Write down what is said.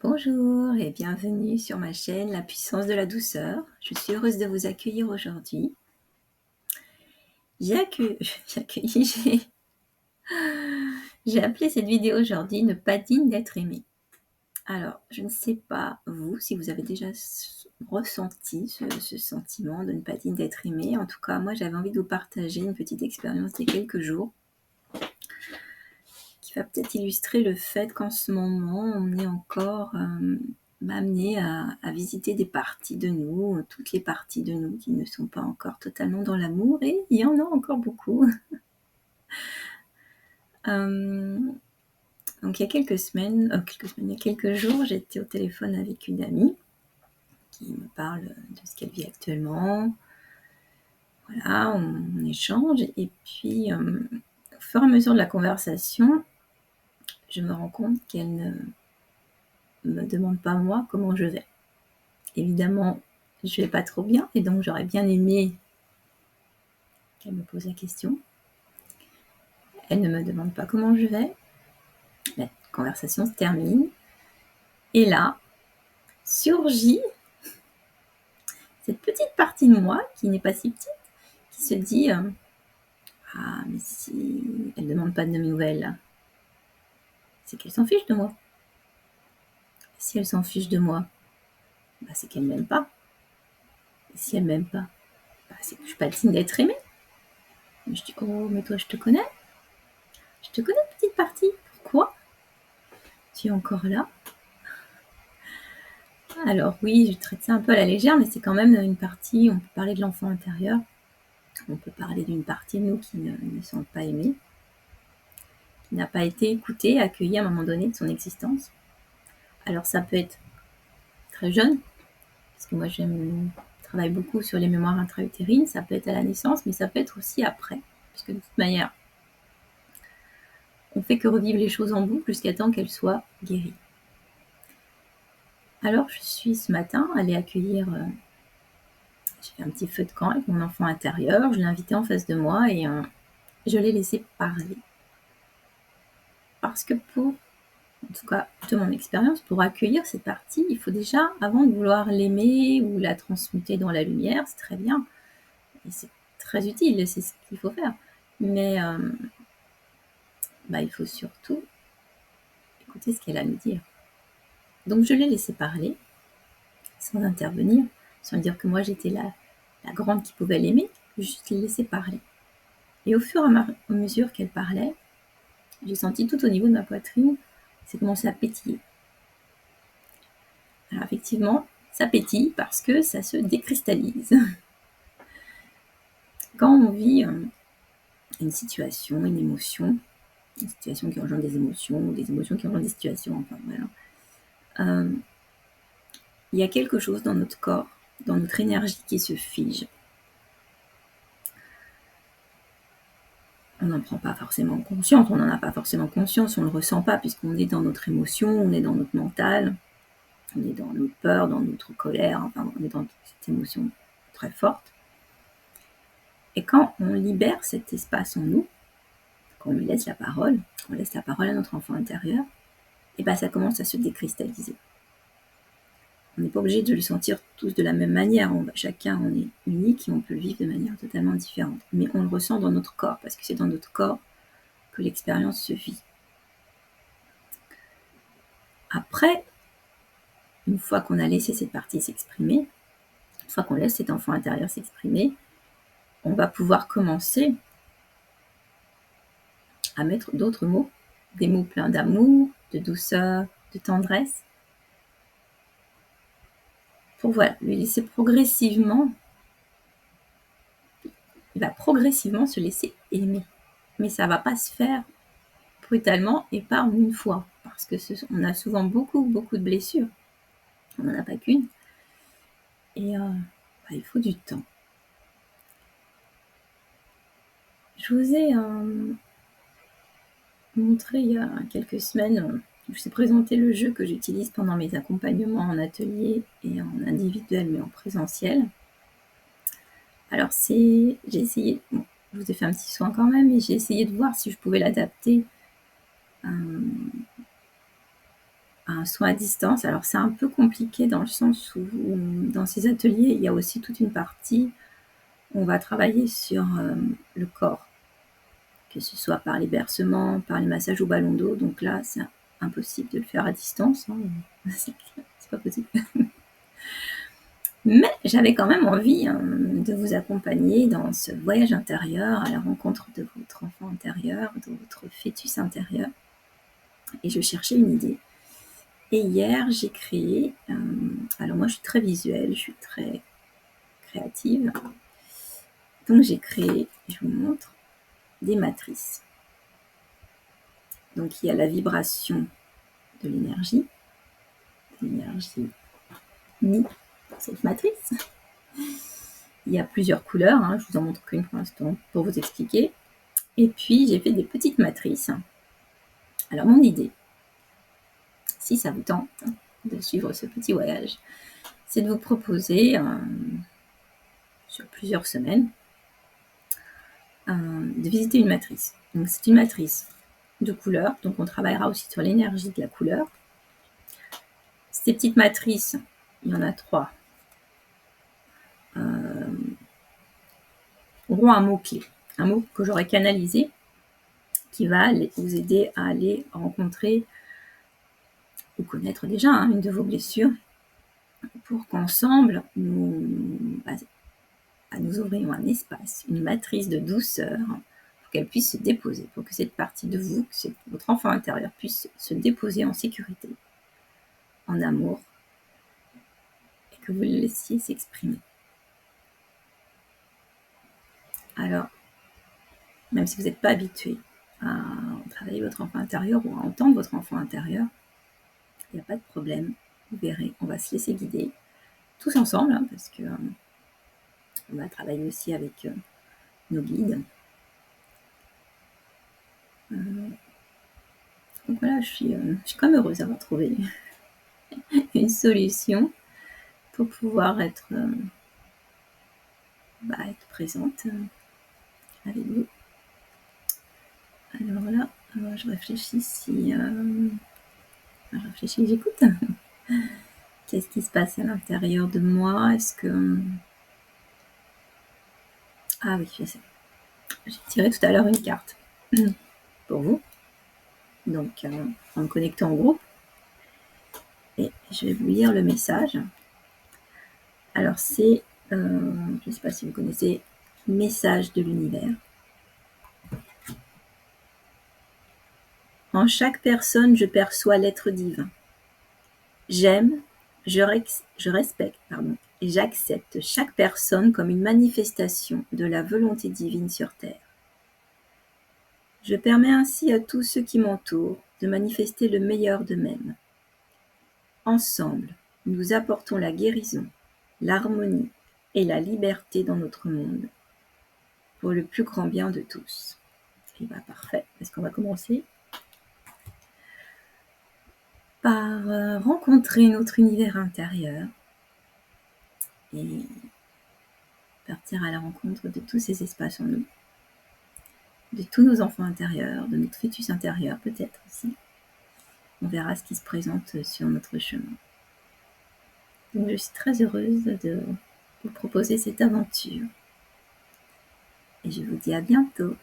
Bonjour et bienvenue sur ma chaîne La puissance de la douceur. Je suis heureuse de vous accueillir aujourd'hui. J'ai accu j'ai accueilli j'ai appelé cette vidéo aujourd'hui «Ne pas digne d'être aimé». Alors, je ne sais pas vous, si vous avez déjà ressenti ce sentiment de ne pas digne d'être aimé. En tout cas, moi, j'avais envie de vous partager une petite expérience d'il y a quelques jours qui va peut-être illustrer le fait qu'en ce moment, on est encore, amené à visiter des parties de nous, toutes les parties de nous qui ne sont pas encore totalement dans l'amour et il y en a encore beaucoup. Hem, donc il y a il y a quelques jours, j'étais au téléphone avec une amie qui me parle de ce qu'elle vit actuellement. Voilà, on échange et puis, au fur et à mesure de la conversation, je me rends compte qu'elle ne me demande pas moi comment je vais. Évidemment, je vais pas trop bien et donc j'aurais bien aimé qu'elle me pose la question. Elle ne me demande pas comment je vais. La conversation se termine et là, surgit cette petite partie de moi qui n'est pas si petite, qui se dit, «Ah mais si elle demande pas de mes nouvelles, c'est qu'elle s'en fiche de moi. Si elle s'en fiche de moi, bah, c'est qu'elle m'aime pas. Et si elle m'aime pas, bah, c'est que je suis pas digne d'être aimée». Je dis: «Oh mais toi je te connais. Je te connais petite partie. Pourquoi tu es encore là?» Alors oui, je traite ça un peu à la légère, mais c'est quand même une partie, on peut parler de l'enfant intérieur, on peut parler d'une partie de nous qui ne se sent pas aimée, qui n'a pas été écoutée, accueillie à un moment donné de son existence. Alors ça peut être très jeune, parce que moi je travaille beaucoup sur les mémoires intra-utérines, ça peut être à la naissance, mais ça peut être aussi après, puisque de toute manière, on fait que revivre les choses en boucle jusqu'à temps qu'elles soient guéries. Alors je suis ce matin allée accueillir, j'ai fait un petit feu de camp avec mon enfant intérieur, je l'ai invité en face de moi et je l'ai laissé parler. Parce que en tout cas de mon expérience, pour accueillir cette partie, il faut déjà, avant de vouloir l'aimer ou la transmuter dans la lumière, c'est très bien et c'est très utile et c'est ce qu'il faut faire. Mais, bah, il faut surtout écouter ce qu'elle a à nous dire. Donc je l'ai laissée parler, sans intervenir, sans dire que moi j'étais la grande qui pouvait l'aimer, juste l'ai laissée parler. Et au fur et à mesure qu'elle parlait, j'ai senti tout au niveau de ma poitrine, c'est commencé à pétiller. Alors effectivement, ça pétille parce que ça se décristallise. Quand on vit, une situation, une situation qui engendre des émotions ou des émotions qui engendrent des situations, enfin voilà. Il y a quelque chose dans notre corps, dans notre énergie qui se fige. On n'en prend pas forcément conscience, on n'en a pas forcément conscience, on ne le ressent pas puisqu'on est dans notre émotion, on est dans notre mental, on est dans notre peur, dans notre colère, enfin on est dans cette émotion très forte. Et quand on libère cet espace en nous, qu'on lui laisse la parole, qu'on laisse la parole à notre enfant intérieur, et ben ça commence à se décristalliser. On n'est pas obligé de le sentir tous de la même manière, chacun on est unique et on peut le vivre de manière totalement différente. Mais on le ressent dans notre corps, parce que c'est dans notre corps que l'expérience se vit. Après, une fois qu'on a laissé cette partie s'exprimer, une fois qu'on laisse cet enfant intérieur s'exprimer, on va pouvoir commencer à mettre d'autres mots, des mots pleins d'amour, de douceur, de tendresse, pour voilà, lui laisser progressivement, il va progressivement se laisser aimer. Mais ça ne va pas se faire brutalement et pas en une fois, parce que on a souvent beaucoup, beaucoup de blessures. On n'en a pas qu'une. Et bah, il faut du temps. Je vous ai montré il y a quelques semaines, je vous ai présenté le jeu que j'utilise pendant mes accompagnements en atelier et en individuel, mais en présentiel. Alors j'ai essayé, bon, je vous ai fait un petit soin quand même, mais j'ai essayé de voir si je pouvais l'adapter à un soin à distance. Alors c'est un peu compliqué dans le sens où dans ces ateliers, il y a aussi toute une partie où on va travailler sur, le corps, que ce soit par les bercements, par les massages au ballon d'eau. Donc là, c'est impossible de le faire à distance, hein, c'est pas possible. Mais j'avais quand même envie, de vous accompagner dans ce voyage intérieur à la rencontre de votre enfant intérieur, de votre fœtus intérieur et je cherchais une idée. Et hier, j'ai créé, alors moi je suis très visuelle, je suis très créative, donc j'ai créé, je vous montre, des matrices. Donc il y a la vibration de l'énergie ni cette matrice. Il y a plusieurs couleurs, je vous en montre qu'une pour l'instant pour vous expliquer. Et puis j'ai fait des petites matrices. Alors mon idée, si ça vous tente de suivre ce petit voyage, c'est de vous proposer sur plusieurs semaines de visiter une matrice. Donc c'est une matrice de couleurs, donc on travaillera aussi sur l'énergie de la couleur. Ces petites matrices, il y en a 3, auront un mot-clé, un mot que j'aurai canalisé, qui va vous aider à aller rencontrer ou connaître déjà une de vos blessures, pour qu'ensemble, nous ouvrions un espace, une matrice de douceur, pour qu'elle puisse se déposer, pour que cette partie de vous, que votre enfant intérieur puisse se déposer en sécurité, en amour, et que vous le laissiez s'exprimer. Alors, même si vous n'êtes pas habitué à travailler votre enfant intérieur ou à entendre votre enfant intérieur, il n'y a pas de problème. Vous verrez, on va se laisser guider tous ensemble, parce que on va travailler aussi avec nos guides. Donc voilà, je suis quand même heureuse d'avoir trouvé une solution pour pouvoir être présente avec vous. Alors là, je réfléchis j'écoute. Qu'est-ce qui se passe à l'intérieur de moi? Est-ce que... Ah oui, je sais. J'ai tiré tout à l'heure une carte pour vous. Donc, en me connectant au groupe. Et je vais vous lire le message. Alors, c'est, je ne sais pas si vous connaissez, message de l'univers. En chaque personne, je perçois l'être divin. J'aime, je respecte, et j'accepte chaque personne comme une manifestation de la volonté divine sur Terre. Je permets ainsi à tous ceux qui m'entourent de manifester le meilleur d'eux-mêmes. Ensemble, nous apportons la guérison, l'harmonie et la liberté dans notre monde, pour le plus grand bien de tous. Et parfait, est-ce qu'on va commencer par rencontrer notre univers intérieur et partir à la rencontre de tous ces espaces en nous, de tous nos enfants intérieurs, de notre fœtus intérieur peut-être aussi. On verra ce qui se présente sur notre chemin. Donc je suis très heureuse de vous proposer cette aventure. Et je vous dis à bientôt.